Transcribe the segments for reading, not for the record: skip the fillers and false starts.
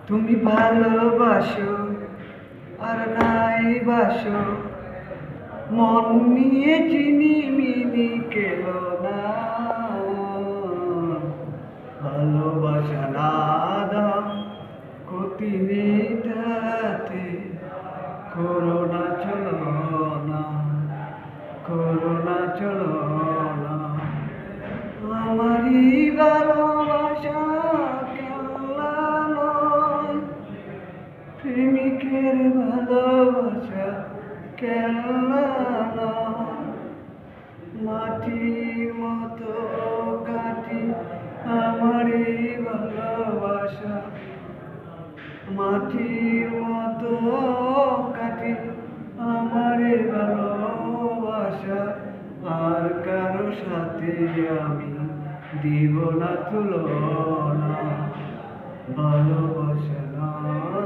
তুমি ভালোবাসো আর নাই বাসো, মন নিয়ে চিনি মিনি কেলো না। ভালোবাসা না দাও ক্ষতি নেই তাতে, করোনা চলো না, করোনা চলো না। আমারই ভালোবাসা কেল্লা নয়, প্রেমিকের ভালোবাসা কেল্লা নয়। মাটির মতো কাটি আমারই ভালোবাসা, মাটির মতো কাটি আমারই ভালোবাসা। আর কারো সাথে আমি দিব না তুলনা। ভালোবাসা না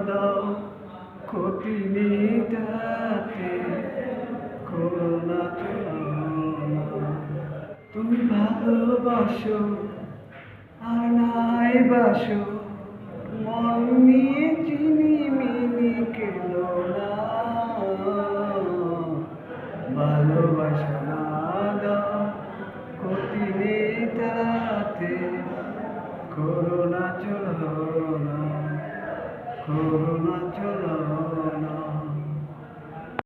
দাও ক্ষতি নেই তাতে, করোনা চলো। তুমি ভালোবাসো আর নাই বাসো,